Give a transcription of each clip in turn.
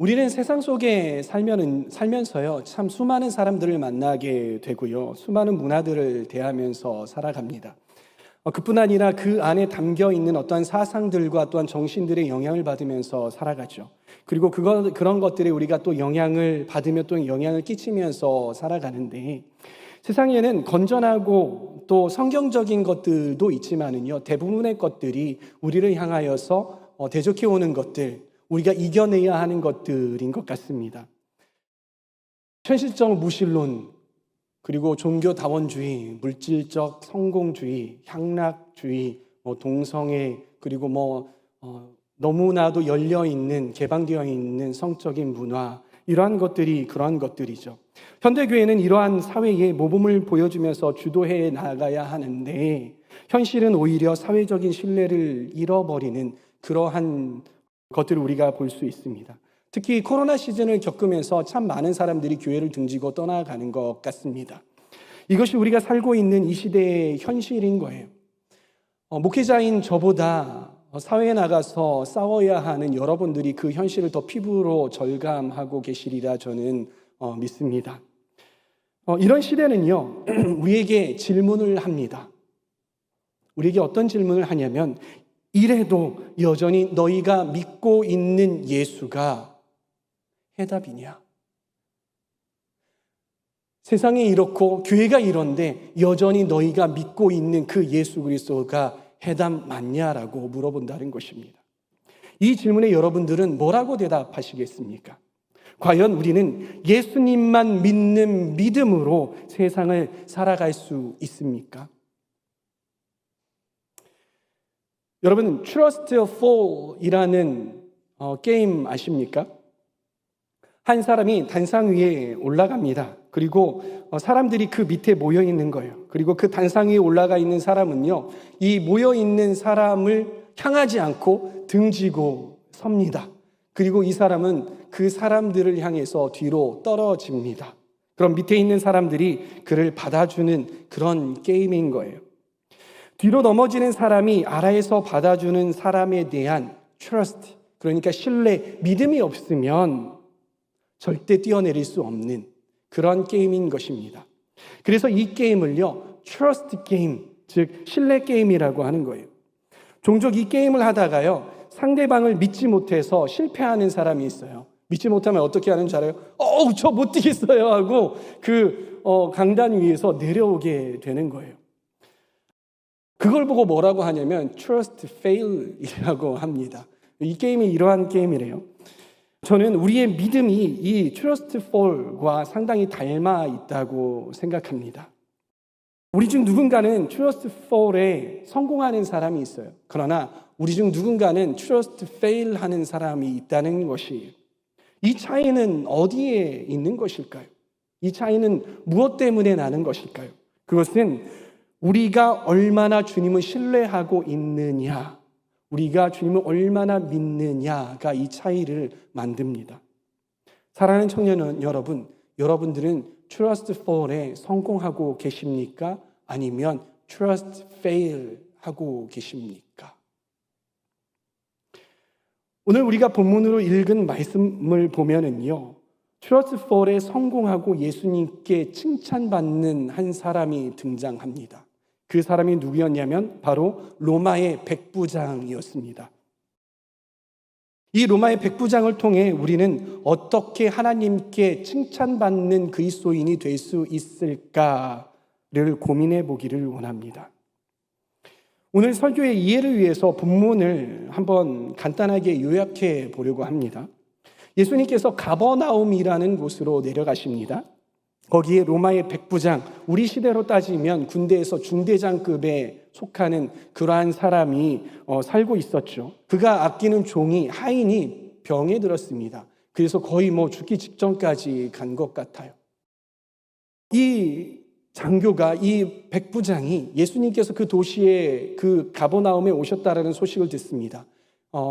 우리는 세상 속에 살면서요, 참 수많은 사람들을 만나게 되고요, 수많은 문화들을 대하면서 살아갑니다. 그뿐 아니라 그 안에 담겨 있는 어떠한 사상들과 또한 정신들의 영향을 받으면서 살아가죠. 그리고 그런 것들에 우리가 또 영향을 받으며 또 영향을 끼치면서 살아가는데, 세상에는 건전하고 또 성경적인 것들도 있지만은요, 대부분의 것들이 우리를 향하여서 대적해 오는 것들, 우리가 이겨내야 하는 것들인 것 같습니다. 현실적 무신론, 그리고 종교다원주의, 물질적 성공주의, 향락주의, 동성애, 그리고 너무나도 열려있는, 개방되어 있는 성적인 문화, 이러한 것들이 그러한 것들이죠. 현대교회는 이러한 사회의 모범을 보여주면서 주도해 나가야 하는데, 현실은 오히려 사회적인 신뢰를 잃어버리는 그러한 것들을 우리가 볼 수 있습니다. 특히 코로나 시즌을 겪으면서 참 많은 사람들이 교회를 등지고 떠나가는 것 같습니다. 이것이 우리가 살고 있는 이 시대의 현실인 거예요. 목회자인 저보다 사회에 나가서 싸워야 하는 여러분들이 그 현실을 더 피부로 절감하고 계시리라 저는 믿습니다. 이런 시대는요, 우리에게 질문을 합니다. 우리에게 어떤 질문을 하냐면, 이래도 여전히 너희가 믿고 있는 예수가 해답이냐? 세상이 이렇고 교회가 이런데 여전히 너희가 믿고 있는 그 예수 그리스도가 해답 맞냐라고 물어본다는 것입니다. 이 질문에 여러분들은 뭐라고 대답하시겠습니까? 과연 우리는 예수님만 믿는 믿음으로 세상을 살아갈 수 있습니까? 여러분, Trust Fall이라는 게임 아십니까? 한 사람이 단상 위에 올라갑니다. 그리고 사람들이 그 밑에 모여 있는 거예요. 그리고 그 단상 위에 올라가 있는 사람은요, 이 모여 있는 사람을 향하지 않고 등지고 섭니다. 그리고 이 사람은 그 사람들을 향해서 뒤로 떨어집니다. 그럼 밑에 있는 사람들이 그를 받아주는 그런 게임인 거예요. 뒤로 넘어지는 사람이 아래에서 받아주는 사람에 대한 trust, 그러니까 신뢰, 믿음이 없으면 절대 뛰어내릴 수 없는 그런 게임인 것입니다. 그래서 이 게임을요, trust 게임, 즉 신뢰 게임이라고 하는 거예요. 종종 이 게임을 하다가요, 상대방을 믿지 못해서 실패하는 사람이 있어요. 믿지 못하면 어떻게 하는 줄 알아요? 저 못 뛰겠어요 하고 그 강단 위에서 내려오게 되는 거예요. 그걸 보고 뭐라고 하냐면 trust fail이라고 합니다. 이 게임이 이러한 게임이래요. 저는 우리의 믿음이 이 trust fall과 상당히 닮아 있다고 생각합니다. 우리 중 누군가는 trust fall에 성공하는 사람이 있어요. 그러나 우리 중 누군가는 trust fail 하는 사람이 있다는 것이에요. 이 차이는 어디에 있는 것일까요? 이 차이는 무엇 때문에 나는 것일까요? 그것은 우리가 얼마나 주님을 신뢰하고 있느냐, 우리가 주님을 얼마나 믿느냐가 이 차이를 만듭니다. 사랑하는 청년 여러분, 여러분들은 trust fall에 성공하고 계십니까? 아니면 trust fail 하고 계십니까? 오늘 우리가 본문으로 읽은 말씀을 보면은요, trust fall에 성공하고 예수님께 칭찬받는 한 사람이 등장합니다. 그 사람이 누구였냐면 바로 로마의 백부장이었습니다. 이 로마의 백부장을 통해 우리는 어떻게 하나님께 칭찬받는 그리스도인이 될 수 있을까를 고민해 보기를 원합니다. 오늘 설교의 이해를 위해서 본문을 한번 간단하게 요약해 보려고 합니다. 예수님께서 가버나움이라는 곳으로 내려가십니다. 거기에 로마의 백부장, 우리 시대로 따지면 군대에서 중대장급에 속하는 그러한 사람이 살고 있었죠. 그가 아끼는 종이 하인이 병에 들었습니다. 그래서 거의 죽기 직전까지 간 것 같아요. 이 장교가, 이 백부장이 예수님께서 그 도시에 그 가버나움에 오셨다라는 소식을 듣습니다.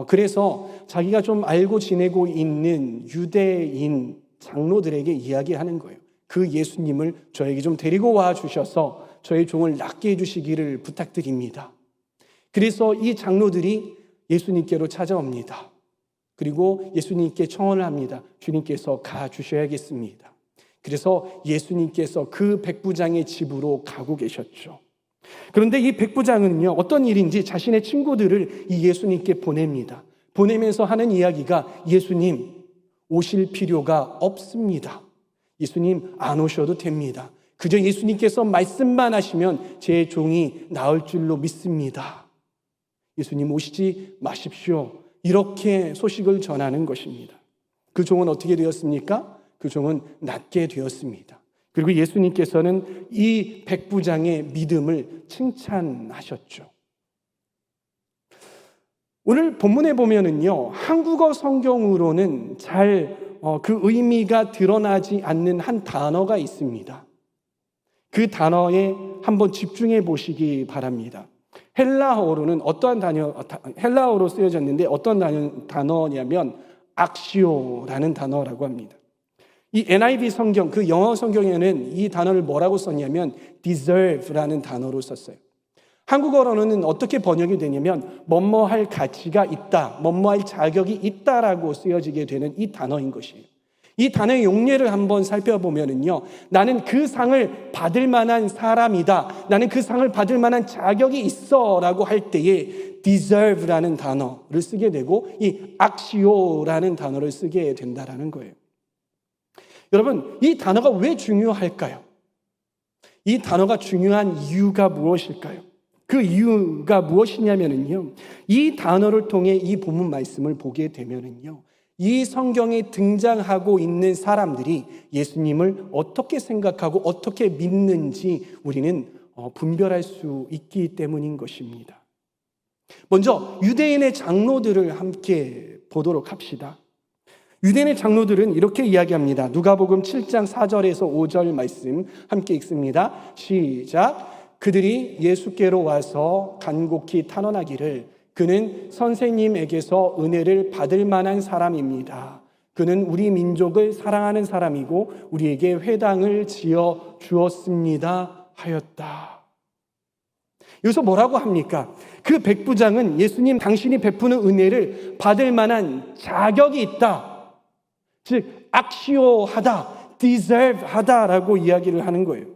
그래서 자기가 좀 알고 지내고 있는 유대인 장로들에게 이야기하는 거예요. 그 예수님을 저에게 좀 데리고 와 주셔서 저의 종을 낫게 해주시기를 부탁드립니다. 그래서 이 장로들이 예수님께로 찾아옵니다. 그리고 예수님께 청혼을 합니다. 주님께서 가주셔야겠습니다. 그래서 예수님께서 그 백부장의 집으로 가고 계셨죠. 그런데 이 백부장은요, 어떤 일인지 자신의 친구들을 이 예수님께 보냅니다. 보내면서 하는 이야기가 예수님 오실 필요가 없습니다. 예수님 안 오셔도 됩니다. 그저 예수님께서 말씀만 하시면 제 종이 나을 줄로 믿습니다. 예수님 오시지 마십시오. 이렇게 소식을 전하는 것입니다. 그 종은 어떻게 되었습니까? 그 종은 낫게 되었습니다. 그리고 예수님께서는 이 백부장의 믿음을 칭찬하셨죠. 오늘 본문에 보면은요, 한국어 성경으로는 잘 그 의미가 드러나지 않는 한 단어가 있습니다. 그 단어에 한번 집중해 보시기 바랍니다. 헬라어로는 헬라어로 쓰여졌는데 어떤 단어냐면 악시오라는 단어라고 합니다. 이 NIV 성경, 그 영어 성경에는 이 단어를 뭐라고 썼냐면 deserve라는 단어로 썼어요. 한국어로는 어떻게 번역이 되냐면 뭐뭐할 가치가 있다, 뭐뭐할 자격이 있다라고 쓰여지게 되는 이 단어인 것이에요. 이 단어의 용례를 한번 살펴보면요, 나는 그 상을 받을 만한 사람이다, 나는 그 상을 받을 만한 자격이 있어 라고 할 때에 deserve라는 단어를 쓰게 되고 이 axio라는 단어를 쓰게 된다라는 거예요. 여러분, 이 단어가 왜 중요할까요? 이 단어가 중요한 이유가 무엇일까요? 그 이유가 무엇이냐면요, 이 단어를 통해 이 본문 말씀을 보게 되면요, 이 성경에 등장하고 있는 사람들이 예수님을 어떻게 생각하고 어떻게 믿는지 우리는 분별할 수 있기 때문인 것입니다. 먼저 유대인의 장로들을 함께 보도록 합시다. 유대인의 장로들은 이렇게 이야기합니다. 누가복음 7장 4절에서 5절 말씀 함께 읽습니다. 시작. 그들이 예수께로 와서 간곡히 탄원하기를 그는 선생님에게서 은혜를 받을 만한 사람입니다. 그는 우리 민족을 사랑하는 사람이고 우리에게 회당을 지어 주었습니다 하였다. 여기서 뭐라고 합니까? 그 백부장은 예수님 당신이 베푸는 은혜를 받을 만한 자격이 있다. 즉 악시오하다, deserve하다라고 이야기를 하는 거예요.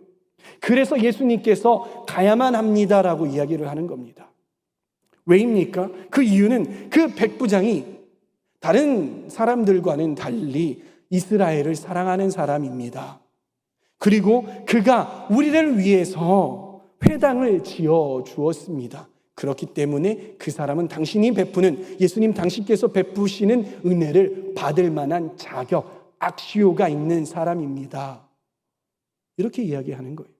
그래서 예수님께서 가야만 합니다라고 이야기를 하는 겁니다. 왜입니까? 그 이유는 그 백부장이 다른 사람들과는 달리 이스라엘을 사랑하는 사람입니다. 그리고 그가 우리를 위해서 회당을 지어 주었습니다. 그렇기 때문에 그 사람은 당신이 베푸는, 예수님 당신께서 베푸시는 은혜를 받을 만한 자격, 악시오가 있는 사람입니다. 이렇게 이야기하는 거예요.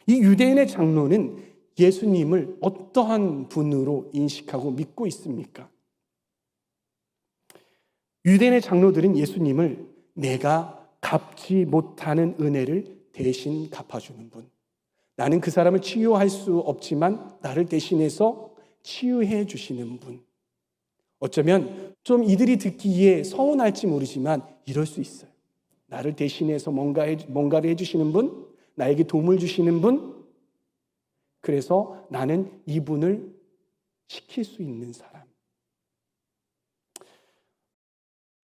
이 유대인의 장로는 예수님을 어떠한 분으로 인식하고 믿고 있습니까? 유대인의 장로들은 예수님을 내가 갚지 못하는 은혜를 대신 갚아주는 분, 나는 그 사람을 치유할 수 없지만 나를 대신해서 치유해 주시는 분, 어쩌면 좀 이들이 듣기에 서운할지 모르지만 이럴 수 있어요. 나를 대신해서 뭔가를 해주시는 분, 나에게 도움을 주시는 분, 그래서 나는 이분을 시킬 수 있는 사람.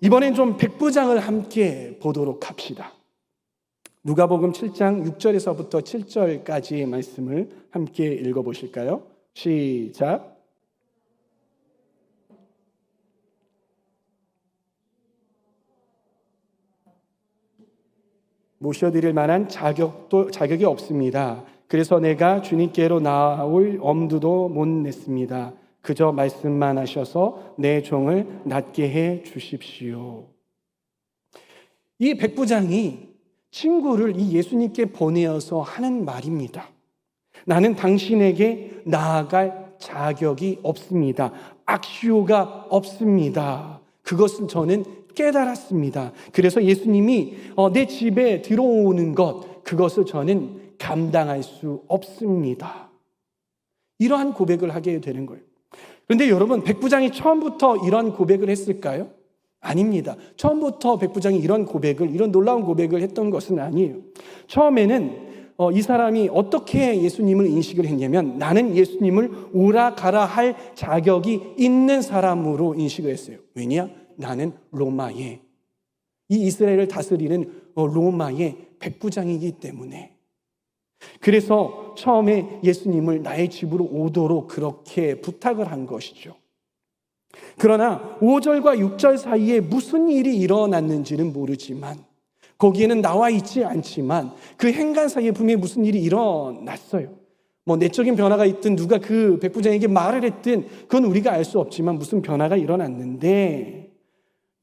이번엔 좀 백부장을 함께 보도록 합시다. 누가복음 7장 6절에서부터 7절까지의 말씀을 함께 읽어보실까요? 시작. 모셔드릴 만한 자격이 없습니다. 그래서 내가 주님께로 나올 엄두도 못 냈습니다. 그저 말씀만 하셔서 내 종을 낫게 해 주십시오. 이 백부장이 친구를 이 예수님께 보내어서 하는 말입니다. 나는 당신에게 나아갈 자격이 없습니다. 악시오가 없습니다. 그것을 저는 깨달았습니다. 그래서 예수님이 내 집에 들어오는 것, 그것을 저는 감당할 수 없습니다. 이러한 고백을 하게 되는 거예요. 그런데 여러분, 백부장이 처음부터 이런 고백을 했을까요? 아닙니다. 처음부터 백부장이 이런 놀라운 고백을 했던 것은 아니에요. 처음에는 이 사람이 어떻게 예수님을 인식을 했냐면 나는 예수님을 오라 가라 할 자격이 있는 사람으로 인식을 했어요. 왜냐? 나는 로마의 이 이스라엘을 다스리는 로마의 백부장이기 때문에. 그래서 처음에 예수님을 나의 집으로 오도록 그렇게 부탁을 한 것이죠. 그러나 5절과 6절 사이에 무슨 일이 일어났는지는 모르지만 거기에는 나와 있지 않지만 그 행간 사이에 분명히 무슨 일이 일어났어요. 뭐 내적인 변화가 있든 누가 그 백부장에게 말을 했든 그건 우리가 알 수 없지만 무슨 변화가 일어났는데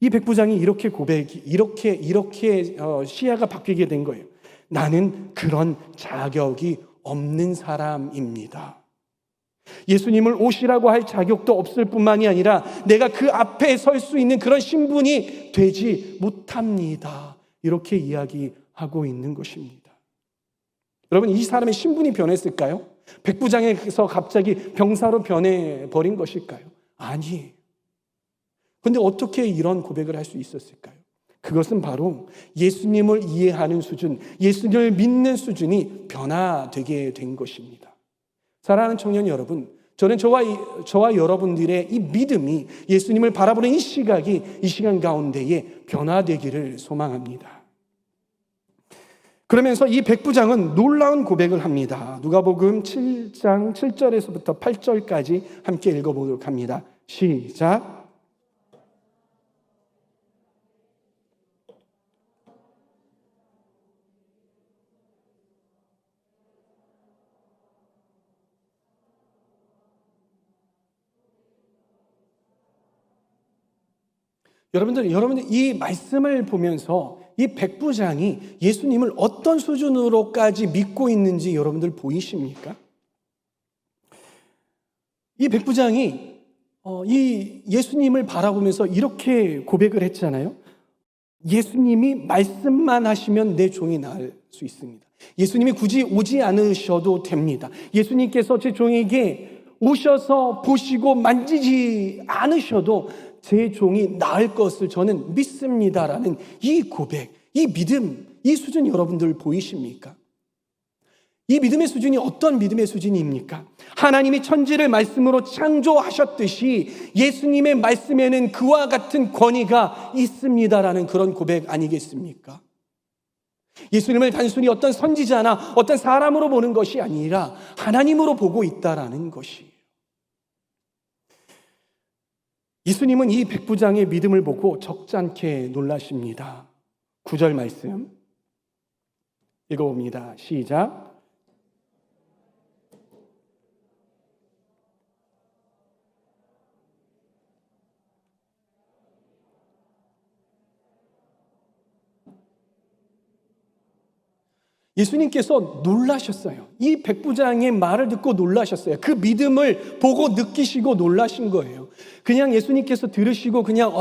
이 백부장이 이렇게 시야가 바뀌게 된 거예요. 나는 그런 자격이 없는 사람입니다. 예수님을 오시라고 할 자격도 없을 뿐만이 아니라 내가 그 앞에 설 수 있는 그런 신분이 되지 못합니다. 이렇게 이야기하고 있는 것입니다. 여러분, 이 사람의 신분이 변했을까요? 백부장에서 갑자기 병사로 변해버린 것일까요? 아니에요. 그런데 어떻게 이런 고백을 할 수 있었을까요? 그것은 바로 예수님을 이해하는 수준, 예수님을 믿는 수준이 변화되게 된 것입니다. 사랑하는 청년 여러분, 저는 저와 여러분들의 이 믿음이 예수님을 바라보는 이 시각이 이 시간 가운데에 변화되기를 소망합니다. 그러면서 이 백부장은 놀라운 고백을 합니다. 누가복음 7장 7절에서부터 8절까지 함께 읽어보도록 합니다. 시작. 여러분들 이 말씀을 보면서 이 백부장이 예수님을 어떤 수준으로까지 믿고 있는지 여러분들 보이십니까? 이 백부장이 이 예수님을 바라보면서 이렇게 고백을 했잖아요. 예수님이 말씀만 하시면 내 종이 나을 수 있습니다. 예수님이 굳이 오지 않으셔도 됩니다. 예수님께서 제 종에게 오셔서 보시고 만지지 않으셔도 제 종이 나을 것을 저는 믿습니다라는 이 고백, 이 믿음, 이 수준 여러분들 보이십니까? 이 믿음의 수준이 어떤 믿음의 수준입니까? 하나님이 천지를 말씀으로 창조하셨듯이 예수님의 말씀에는 그와 같은 권위가 있습니다라는 그런 고백 아니겠습니까? 예수님을 단순히 어떤 선지자나 어떤 사람으로 보는 것이 아니라 하나님으로 보고 있다라는 것이에요. 예수님은 이 백부장의 믿음을 보고 적잖게 놀라십니다. 9절 말씀 읽어봅니다. 시작. 예수님께서 놀라셨어요. 이 백부장의 말을 듣고 놀라셨어요. 그 믿음을 보고 느끼시고 놀라신 거예요. 그냥 예수님께서 들으시고 그냥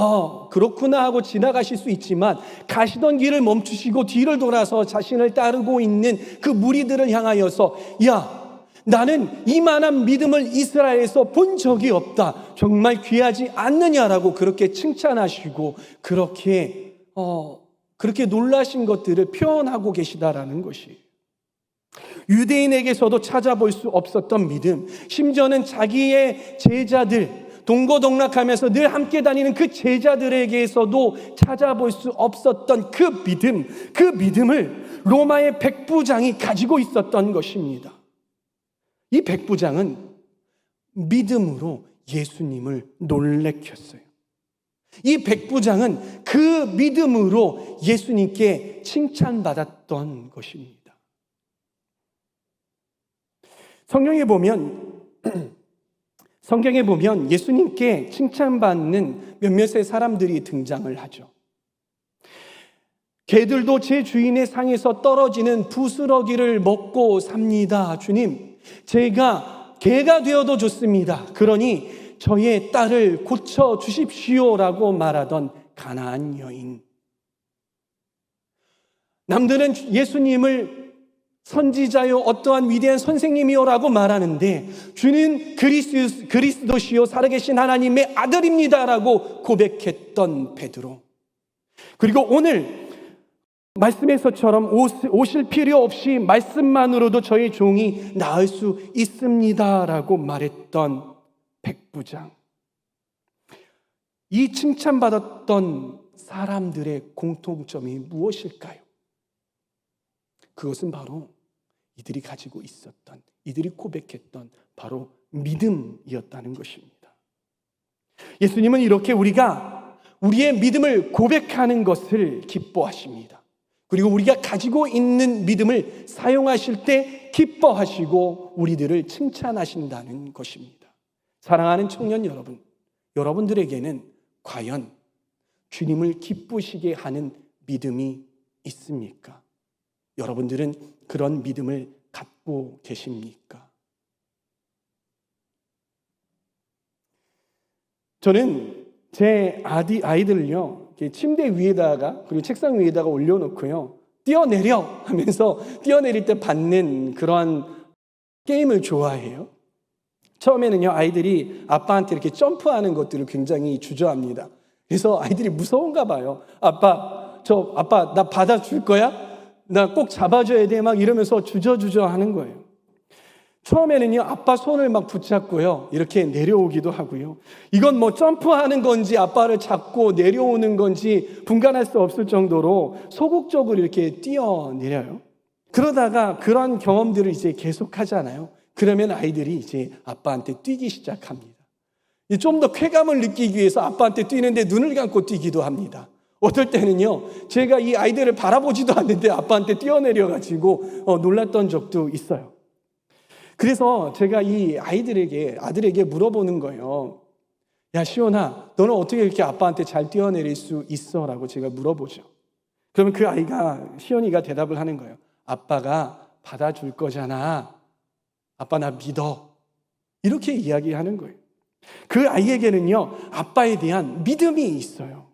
그렇구나 하고 지나가실 수 있지만 가시던 길을 멈추시고 뒤를 돌아서 자신을 따르고 있는 그 무리들을 향하여서 야, 나는 이만한 믿음을 이스라엘에서 본 적이 없다. 정말 귀하지 않느냐라고 그렇게 칭찬하시고 그렇게 놀라신 것들을 표현하고 계시다라는 것이 유대인에게서도 찾아볼 수 없었던 믿음, 심지어는 자기의 제자들, 동고동락하면서 늘 함께 다니는 그 제자들에게서도 찾아볼 수 없었던 그 믿음을 로마의 백부장이 가지고 있었던 것입니다. 이 백부장은 믿음으로 예수님을 놀래켰어요. 이 백부장은 그 믿음으로 예수님께 칭찬받았던 것입니다. 성경에 보면 예수님께 칭찬받는 몇몇의 사람들이 등장을 하죠. 개들도 제 주인의 상에서 떨어지는 부스러기를 먹고 삽니다. 주님, 제가 개가 되어도 좋습니다. 그러니 저의 딸을 고쳐 주십시오라고 말하던 가나안 여인. 남들은 예수님을 선지자요 어떠한 위대한 선생님이요라고 말하는데 주는 그리스도시요 살아계신 하나님의 아들입니다라고 고백했던 베드로. 그리고 오늘 말씀에서처럼 오실 필요 없이 말씀만으로도 저희 종이 나을 수 있습니다라고 말했던 백부장. 이 칭찬받았던 사람들의 공통점이 무엇일까요? 그것은 바로 이들이 가지고 있었던, 이들이 고백했던 바로 믿음이었다는 것입니다. 예수님은 이렇게 우리가 우리의 믿음을 고백하는 것을 기뻐하십니다. 그리고 우리가 가지고 있는 믿음을 사용하실 때 기뻐하시고 우리들을 칭찬하신다는 것입니다. 사랑하는 청년 여러분, 여러분들에게는 과연 주님을 기쁘시게 하는 믿음이 있습니까? 여러분들은 그런 믿음을 갖고 계십니까? 저는 제 아이들을요, 침대 위에다가 그리고 책상 위에다가 올려놓고요, 뛰어내려 하면서 뛰어내릴 때 받는 그런 게임을 좋아해요. 처음에는요, 아이들이 아빠한테 이렇게 점프하는 것들을 굉장히 주저합니다. 그래서 아이들이 무서운가 봐요. 아빠 나 받아줄 거야? 나 꼭 잡아줘야 돼? 막 이러면서 주저주저 하는 거예요. 처음에는요, 아빠 손을 막 붙잡고요, 이렇게 내려오기도 하고요. 이건 뭐 점프하는 건지 아빠를 잡고 내려오는 건지 분간할 수 없을 정도로 소극적으로 이렇게 뛰어내려요. 그러다가 그런 경험들을 이제 계속 하잖아요. 그러면 아이들이 이제 아빠한테 뛰기 시작합니다. 좀 더 쾌감을 느끼기 위해서 아빠한테 뛰는데 눈을 감고 뛰기도 합니다. 어떨 때는요, 제가 이 아이들을 바라보지도 않는데 아빠한테 뛰어내려가지고 놀랐던 적도 있어요. 그래서 제가 이 아들에게 물어보는 거예요. 야, 시온아, 너는 어떻게 이렇게 아빠한테 잘 뛰어내릴 수 있어? 라고 제가 물어보죠. 그러면 그 시온이가 대답을 하는 거예요. 아빠가 받아줄 거잖아. 아빠 나 믿어. 이렇게 이야기하는 거예요. 그 아이에게는요, 아빠에 대한 믿음이 있어요.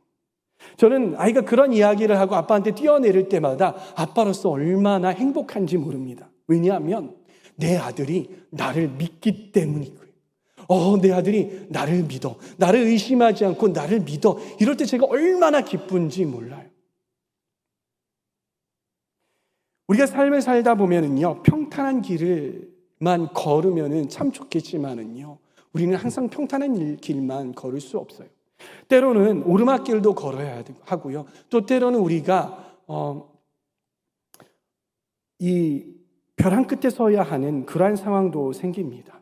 저는 아이가 그런 이야기를 하고 아빠한테 뛰어내릴 때마다 아빠로서 얼마나 행복한지 모릅니다. 왜냐하면 내 아들이 나를 믿기 때문이고요. 내 아들이 나를 믿어. 나를 의심하지 않고 나를 믿어. 이럴 때 제가 얼마나 기쁜지 몰라요. 우리가 삶을 살다 보면은요, 평탄한 길을만 걸으면은 참 좋겠지만은요, 우리는 항상 평탄한 길만 걸을 수 없어요. 때로는 오르막길도 걸어야 하고요. 또 때로는 우리가 이 벼랑 끝에 서야 하는 그러한 상황도 생깁니다.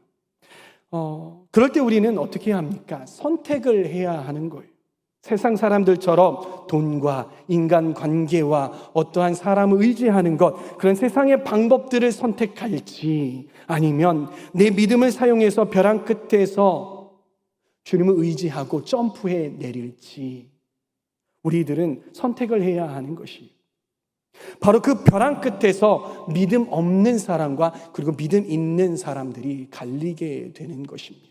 그럴 때 우리는 어떻게 합니까? 선택을 해야 하는 거예요. 세상 사람들처럼 돈과 인간관계와 어떠한 사람을 의지하는 것, 그런 세상의 방법들을 선택할지, 아니면 내 믿음을 사용해서 벼랑 끝에서 주님을 의지하고 점프해 내릴지, 우리들은 선택을 해야 하는 것이에요. 바로 그 벼랑 끝에서 믿음 없는 사람과 그리고 믿음 있는 사람들이 갈리게 되는 것입니다.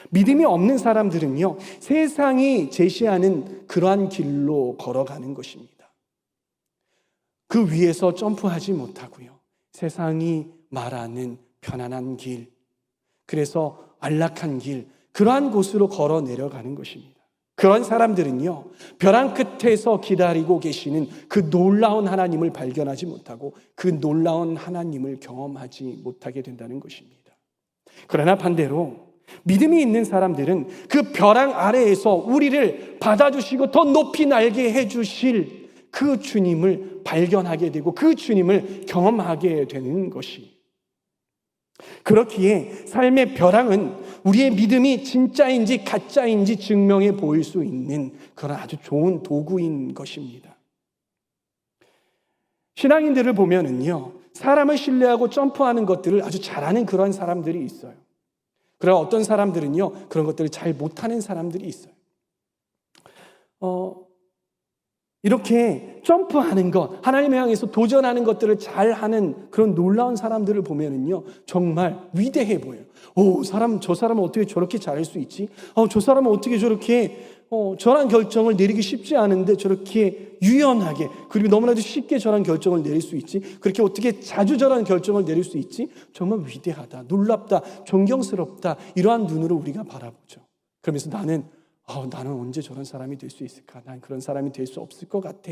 믿음이 없는 사람들은요, 세상이 제시하는 그러한 길로 걸어가는 것입니다. 그 위에서 점프하지 못하고요, 세상이 말하는 편안한 길, 그래서 안락한 길, 그러한 곳으로 걸어 내려가는 것입니다. 그런 사람들은요, 벼랑 끝에서 기다리고 계시는 그 놀라운 하나님을 발견하지 못하고 그 놀라운 하나님을 경험하지 못하게 된다는 것입니다. 그러나 반대로 믿음이 있는 사람들은 그 벼랑 아래에서 우리를 받아주시고 더 높이 날게 해주실 그 주님을 발견하게 되고 그 주님을 경험하게 되는 것이, 그렇기에 삶의 벼랑은 우리의 믿음이 진짜인지 가짜인지 증명해 보일 수 있는 그런 아주 좋은 도구인 것입니다. 신앙인들을 보면은요, 사람을 신뢰하고 점프하는 것들을 아주 잘하는 그런 사람들이 있어요. 그러나 어떤 사람들은요, 그런 것들을 잘 못하는 사람들이 있어요. 이렇게 점프하는 것, 하나님을 향해서 도전하는 것들을 잘하는 그런 놀라운 사람들을 보면은요, 정말 위대해 보여요. 저 사람은 어떻게 저렇게 잘할 수 있지? 저 사람은 어떻게 저렇게 저런 결정을 내리기 쉽지 않은데 저렇게 유연하게, 그리고 너무나도 쉽게 저런 결정을 내릴 수 있지? 그렇게 어떻게 자주 저런 결정을 내릴 수 있지? 정말 위대하다, 놀랍다, 존경스럽다, 이러한 눈으로 우리가 바라보죠. 그러면서 나는 언제 저런 사람이 될 수 있을까? 난 그런 사람이 될 수 없을 것 같아.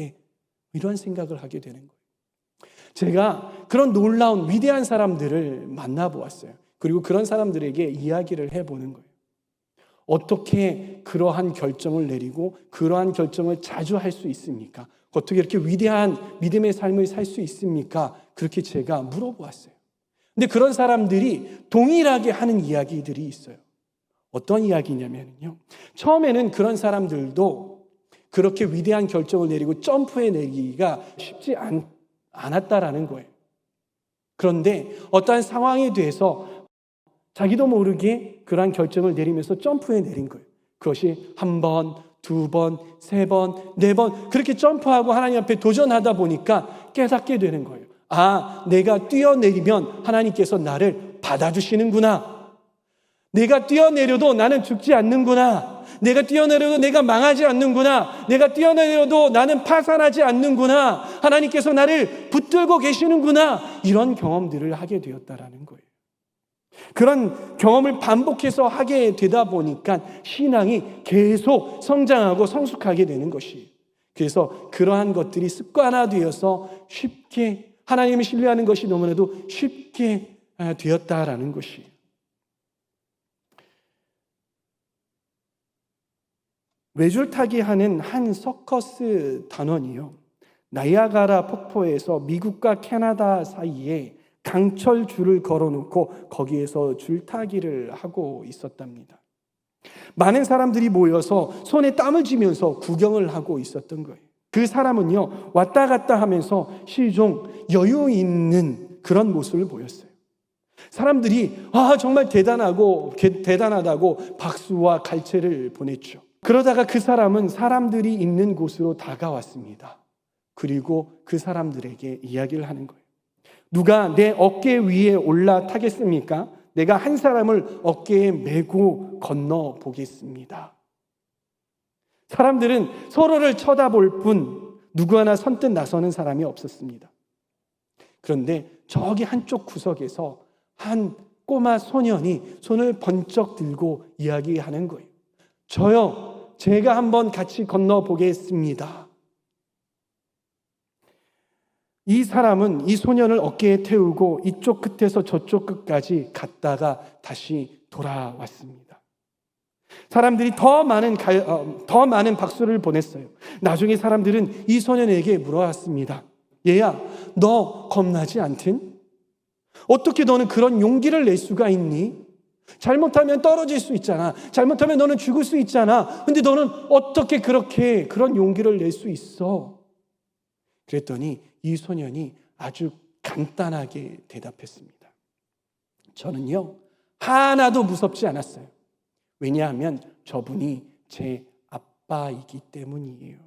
이런 생각을 하게 되는 거예요. 제가 그런 놀라운 위대한 사람들을 만나보았어요. 그리고 그런 사람들에게 이야기를 해보는 거예요. 어떻게 그러한 결정을 내리고 그러한 결정을 자주 할 수 있습니까? 어떻게 이렇게 위대한 믿음의 삶을 살 수 있습니까? 그렇게 제가 물어보았어요. 근데 그런 사람들이 동일하게 하는 이야기들이 있어요. 어떤 이야기냐면요. 처음에는 그런 사람들도 그렇게 위대한 결정을 내리고 점프해내기가 쉽지 않았다라는 거예요. 그런데 어떠한 상황에 대해서 자기도 모르게 그러한 결정을 내리면서 점프해내린 거예요. 그것이 한 번, 두 번, 세 번, 네 번 그렇게 점프하고 하나님 앞에 도전하다 보니까 깨닫게 되는 거예요. 아, 내가 뛰어내리면 하나님께서 나를 받아주시는구나. 내가 뛰어내려도 나는 죽지 않는구나. 내가 뛰어내려도 내가 망하지 않는구나. 내가 뛰어내려도 나는 파산하지 않는구나. 하나님께서 나를 붙들고 계시는구나. 이런 경험들을 하게 되었다라는 거예요. 그런 경험을 반복해서 하게 되다 보니까 신앙이 계속 성장하고 성숙하게 되는 것이에요. 그래서 그러한 것들이 습관화되어서 쉽게 하나님을 신뢰하는 것이 너무나도 쉽게 되었다라는 것이에요. 외줄타기 하는 한 서커스 단원이요. 나이아가라 폭포에서 미국과 캐나다 사이에 강철 줄을 걸어놓고 거기에서 줄타기를 하고 있었답니다. 많은 사람들이 모여서 손에 땀을 쥐면서 구경을 하고 있었던 거예요. 그 사람은요, 왔다 갔다 하면서 시종 여유 있는 그런 모습을 보였어요. 사람들이 정말 대단하다고 박수와 갈채를 보냈죠. 그러다가 그 사람은 사람들이 있는 곳으로 다가왔습니다. 그리고 그 사람들에게 이야기를 하는 거예요. 누가 내 어깨 위에 올라타겠습니까? 내가 한 사람을 어깨에 메고 건너 보겠습니다. 사람들은 서로를 쳐다볼 뿐 누구 하나 선뜻 나서는 사람이 없었습니다. 그런데 저기 한쪽 구석에서 한 꼬마 소년이 손을 번쩍 들고 이야기하는 거예요. 저요, 제가 한번 같이 건너 보겠습니다. 이 사람은 이 소년을 어깨에 태우고 이쪽 끝에서 저쪽 끝까지 갔다가 다시 돌아왔습니다. 사람들이 더 많은 박수를 보냈어요. 나중에 사람들은 이 소년에게 물어봤습니다. 얘야, 너 겁나지 않든? 어떻게 너는 그런 용기를 낼 수가 있니? 잘못하면 떨어질 수 있잖아. 잘못하면 너는 죽을 수 있잖아. 근데 너는 어떻게 그렇게 그런 용기를 낼 수 있어? 그랬더니 이 소년이 아주 간단하게 대답했습니다. 저는요, 하나도 무섭지 않았어요. 왜냐하면 저분이 제 아빠이기 때문이에요.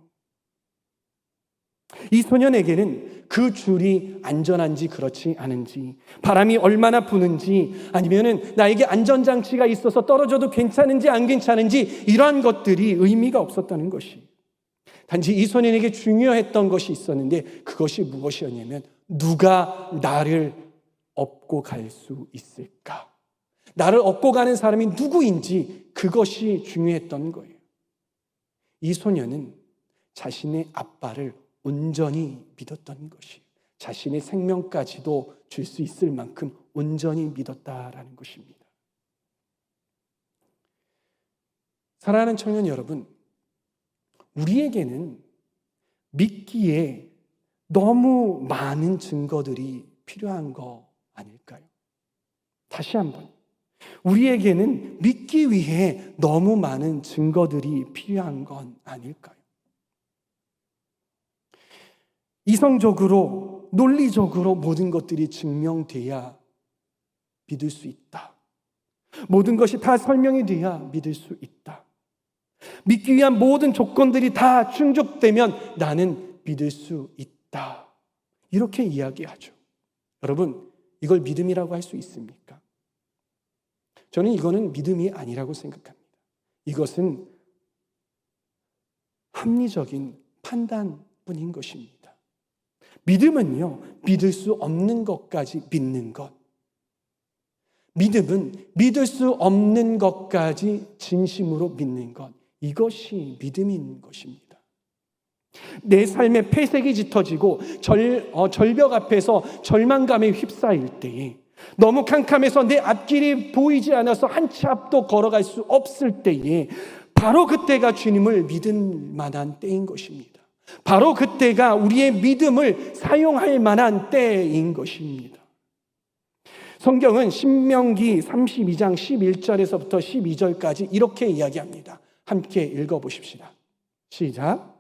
이 소년에게는 그 줄이 안전한지 그렇지 않은지, 바람이 얼마나 부는지, 아니면은 나에게 안전장치가 있어서 떨어져도 괜찮은지 안 괜찮은지 이러한 것들이 의미가 없었다는 것이, 단지 이 소년에게 중요했던 것이 있었는데 그것이 무엇이었냐면 누가 나를 업고 갈 수 있을까? 나를 업고 가는 사람이 누구인지 그것이 중요했던 거예요. 이 소년은 자신의 아빠를 온전히 믿었던 것이, 자신의 생명까지도 줄 수 있을 만큼 온전히 믿었다라는 것입니다. 사랑하는 청년 여러분, 우리에게는 믿기에 너무 많은 증거들이 필요한 거 아닐까요? 다시 한번, 우리에게는 믿기 위해 너무 많은 증거들이 필요한 건 아닐까요? 이성적으로, 논리적으로 모든 것들이 증명돼야 믿을 수 있다. 모든 것이 다 설명이 돼야 믿을 수 있다. 믿기 위한 모든 조건들이 다 충족되면 나는 믿을 수 있다. 이렇게 이야기하죠. 여러분, 이걸 믿음이라고 할 수 있습니까? 저는 이거는 믿음이 아니라고 생각합니다. 이것은 합리적인 판단뿐인 것입니다. 믿음은요, 믿을 수 없는 것까지 믿는 것. 믿음은 믿을 수 없는 것까지 진심으로 믿는 것. 이것이 믿음인 것입니다. 내 삶에 폐색이 짙어지고 절벽 앞에서 절망감에 휩싸일 때에, 너무 캄캄해서 내 앞길이 보이지 않아서 한 치 앞도 걸어갈 수 없을 때에, 바로 그때가 주님을 믿을 만한 때인 것입니다. 바로 그때가 우리의 믿음을 사용할 만한 때인 것입니다. 성경은 신명기 32장 11절에서부터 12절까지 이렇게 이야기합니다. 함께 읽어보십시다. 시작.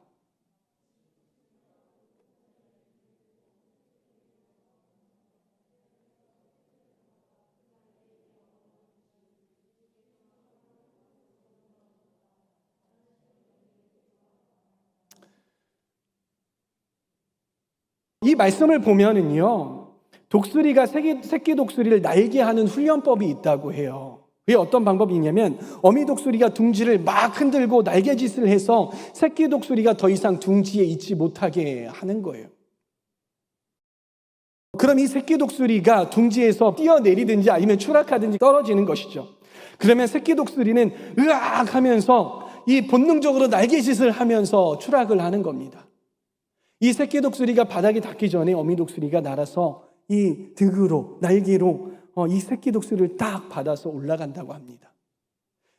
이 말씀을 보면은요, 독수리가 새끼 독수리를 날게 하는 훈련법이 있다고 해요. 그게 어떤 방법이 있냐면, 어미 독수리가 둥지를 막 흔들고 날개짓을 해서 새끼 독수리가 더 이상 둥지에 있지 못하게 하는 거예요. 그럼 이 새끼 독수리가 둥지에서 뛰어내리든지 아니면 추락하든지 떨어지는 것이죠. 그러면 새끼 독수리는 으악 하면서 이 본능적으로 날개짓을 하면서 추락을 하는 겁니다. 이 새끼 독수리가 바닥에 닿기 전에 어미 독수리가 날아서 이 득으로, 날개로 이 새끼 독수리를 딱 받아서 올라간다고 합니다.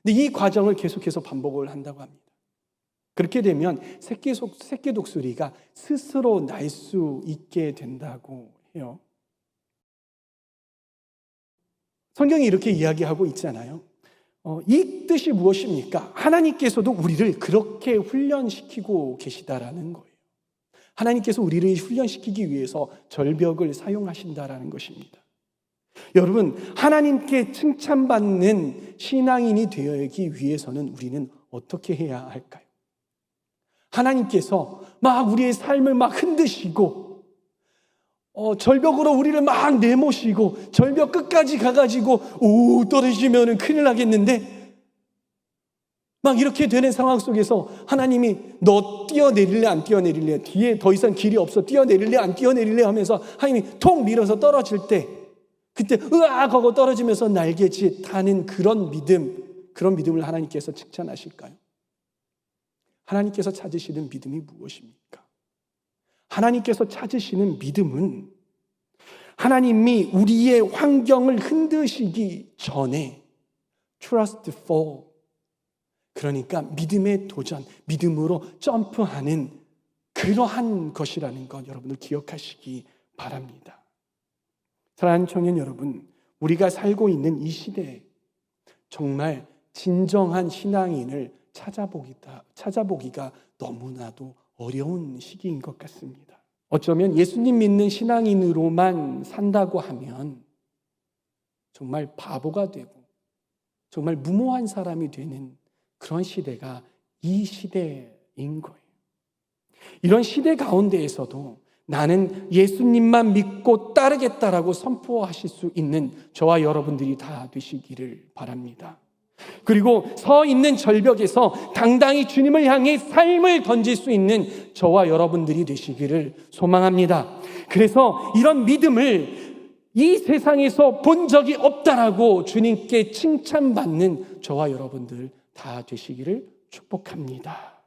근데 이 과정을 계속해서 반복을 한다고 합니다. 그렇게 되면 새끼 독수리가 스스로 날 수 있게 된다고 해요. 성경이 이렇게 이야기하고 있잖아요. 이 뜻이 무엇입니까? 하나님께서도 우리를 그렇게 훈련시키고 계시다라는 거예요. 하나님께서 우리를 훈련시키기 위해서 절벽을 사용하신다라는 것입니다. 여러분, 하나님께 칭찬받는 신앙인이 되어야기 위해서는 우리는 어떻게 해야 할까요? 하나님께서 막 우리의 삶을 막 흔드시고 절벽으로 우리를 막 내모시고 절벽 끝까지 가가지고 떨어지면 큰일 나겠는데, 막 이렇게 되는 상황 속에서 하나님이 너 뛰어내릴래 안 뛰어내릴래, 뒤에 더 이상 길이 없어, 뛰어내릴래 안 뛰어내릴래 하면서 하나님이 통 밀어서 떨어질 때, 그때 으악 하고 떨어지면서 날개짓 하는 그런 믿음을 하나님께서 칭찬하실까요? 하나님께서 찾으시는 믿음이 무엇입니까? 하나님께서 찾으시는 믿음은 하나님이 우리의 환경을 흔드시기 전에 trust fall, 그러니까 믿음의 도전, 믿음으로 점프하는 그러한 것이라는 것 여러분들 기억하시기 바랍니다. 사랑하는 청년 여러분, 우리가 살고 있는 이 시대에 정말 진정한 신앙인을 찾아보기가 너무나도 어려운 시기인 것 같습니다. 어쩌면 예수님 믿는 신앙인으로만 산다고 하면 정말 바보가 되고 정말 무모한 사람이 되는 그런 시대가 이 시대인 거예요. 이런 시대 가운데에서도 나는 예수님만 믿고 따르겠다라고 선포하실 수 있는 저와 여러분들이 다 되시기를 바랍니다. 그리고 서 있는 절벽에서 당당히 주님을 향해 삶을 던질 수 있는 저와 여러분들이 되시기를 소망합니다. 그래서 이런 믿음을 이 세상에서 본 적이 없다라고 주님께 칭찬받는 저와 여러분들 다 되시기를 축복합니다.